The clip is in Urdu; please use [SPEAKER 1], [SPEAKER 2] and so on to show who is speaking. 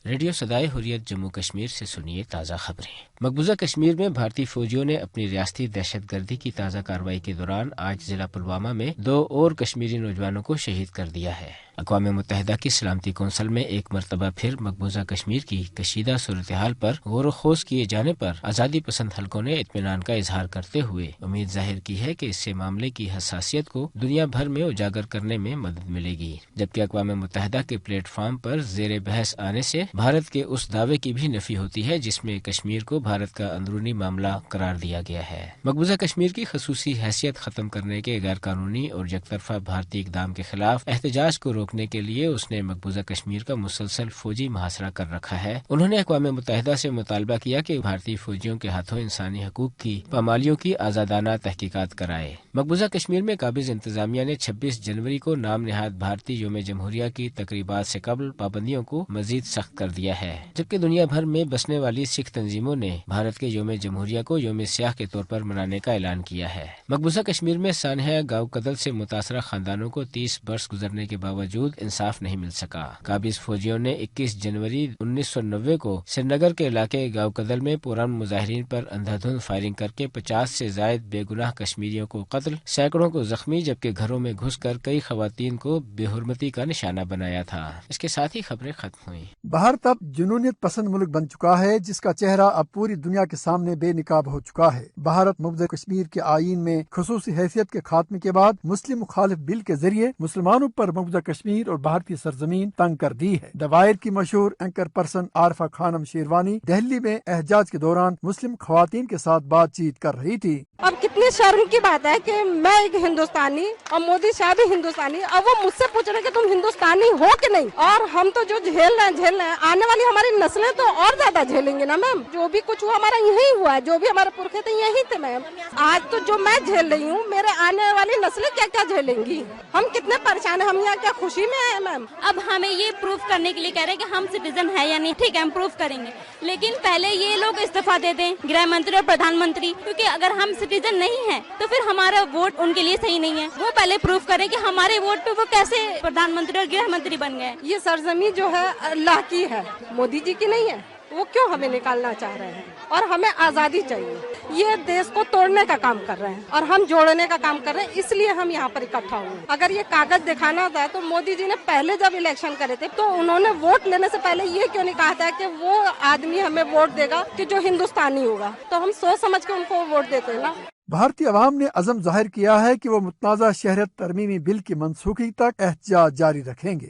[SPEAKER 1] ریڈیو صدائے حریت جموں کشمیر سے سنیے تازہ خبریں۔ مقبوضہ کشمیر میں بھارتی فوجیوں نے اپنی ریاستی دہشت گردی کی تازہ کارروائی کے دوران آج ضلع پلوامہ میں 2 اور کشمیری نوجوانوں کو شہید کر دیا ہے۔ اقوام متحدہ کی سلامتی کونسل میں ایک مرتبہ پھر مقبوضہ کشمیر کی کشیدہ صورتحال پر غور و خوض کیے جانے پر آزادی پسند حلقوں نے اطمینان کا اظہار کرتے ہوئے امید ظاہر کی ہے کہ اس سے معاملے کی حساسیت کو دنیا بھر میں اجاگر کرنے میں مدد ملے گی، جبکہ اقوام متحدہ کے پلیٹ فارم پر زیر بحث آنے سے بھارت کے اس دعوے کی بھی نفی ہوتی ہے جس میں کشمیر کو بھارت کا اندرونی معاملہ قرار دیا گیا ہے۔ مقبوضہ کشمیر کی خصوصی حیثیت ختم کرنے کے غیر قانونی اور یک طرفہ بھارتی اقدام کے خلاف احتجاج کو روکنے کے لیے اس نے مقبوضہ کشمیر کا مسلسل فوجی محاصرہ کر رکھا ہے۔ انہوں نے اقوام متحدہ سے مطالبہ کیا کہ بھارتی فوجیوں کے ہاتھوں انسانی حقوق کی پامالیوں کی آزادانہ تحقیقات کرائے۔ مقبوضہ کشمیر میں قابض انتظامیہ نے 26 جنوری کو نام نہاد بھارتی یوم جمہوریہ کی تقریبات سے قبل پابندیوں کو مزید سخت کر دیا ہے، جبکہ دنیا بھر میں بسنے والی سکھ تنظیموں نے بھارت کے یوم جمہوریہ کو یوم سیاہ کے طور پر منانے کا اعلان کیا ہے۔ مقبوضہ کشمیر میں سانحہ گاؤں قتل سے متاثرہ خاندانوں کو 30 برس گزرنے کے باوجود انصاف نہیں مل سکا۔ قابض فوجیوں نے 21 جنوری 1990 کو سری نگر کے علاقے گاؤں قتل میں پرامن مظاہرین پر اندھا دھند فائرنگ کر کے 50 سے زائد بے گناہ کشمیریوں کو قتل، سینکڑوں کو زخمی، جبکہ گھروں میں گھس کر کئی خواتین کو بے حرمتی کا نشانہ بنایا تھا۔ اس کے ساتھ ہی خبریں ختم ہوئیں۔
[SPEAKER 2] بھارت اب جنونیت پسند ملک بن چکا ہے جس کا چہرہ اب پوری دنیا کے سامنے بے نقاب ہو چکا ہے۔ بھارت مقبوضہ کشمیر کے آئین میں خصوصی حیثیت کے خاتمے کے بعد مسلم مخالف بل کے ذریعے مسلمانوں پر مقبوضہ کشمیر اور بھارتی سرزمین تنگ کر دی ہے۔ دوائر کی مشہور اینکر پرسن عارفہ خانم شیروانی دہلی میں احتجاج کے دوران مسلم خواتین کے ساتھ بات چیت کر رہی تھی۔
[SPEAKER 3] اب کتنی شرم کی بات ہے کہ میں ایک ہندوستانی اور مودی صاحب بھی ہندوستانی، اب وہ مجھ سے پوچھ رہے کہ تم ہندوستانی ہو کہ نہیں، اور ہم تو جو جھیل رہے ہیں، آنے والی ہماری نسلیں تو اور زیادہ جھیلیں گے نا میم۔ جو بھی کچھ ہوا ہمارا یہی ہوا ہے، جو بھی ہمارے پرکھے تھے یہی تھے میم۔ آج تو جو میں جھیل رہی ہوں، میرے آنے والی نسلیں کیا کیا جھیلیں گی۔ ہم کتنے پریشان ہیں، ہم یہاں کیا خوشی میں آئے میم۔
[SPEAKER 4] اب ہمیں یہ پروف کرنے کے لیے کہہ رہے ہیں کہ ہم سٹیزن ہے یا نہیں، ٹھیک ہے ہم پروف کریں گے، لیکن پہلے یہ لوگ استعفیٰ دے دیں، گرہ منتری اور پردھان منتری، کیونکہ اگر ہم سٹیزن نہیں ہیں تو پھر ہمارا ووٹ ان کے لیے صحیح نہیں ہے۔ وہ پہلے پروف کریں کہ ہمارے ووٹ پہ وہ کیسے پردھان منتری اور گرہ منتری بن گئے۔
[SPEAKER 3] یہ سرزمین جو ہے اللہ کی ہے، مودی جی کی نہیں ہے۔ وہ کیوں ہمیں نکالنا چاہ رہے ہیں، اور ہمیں آزادی چاہیے۔ یہ دیش کو توڑنے کا کام کر رہے ہیں اور ہم جوڑنے کا کام کر رہے ہیں، اس لیے ہم یہاں پر اکٹھا ہوئے۔ اگر یہ کاغذ دکھانا تھا تو مودی جی نے پہلے جب الیکشن کرے تھے تو انہوں نے ووٹ لینے سے پہلے یہ کیوں نہیں کہا تھا کہ وہ آدمی ہمیں ووٹ دے گا کہ جو ہندوستانی ہوگا، تو ہم سوچ سمجھ کے ان کو ووٹ دیتے نا۔
[SPEAKER 2] بھارتی عوام نے عزم ظاہر کیا ہے کہ وہ متنازع شہریت ترمیمی بل کی منسوخی تک احتجاج جاری رکھیں گے۔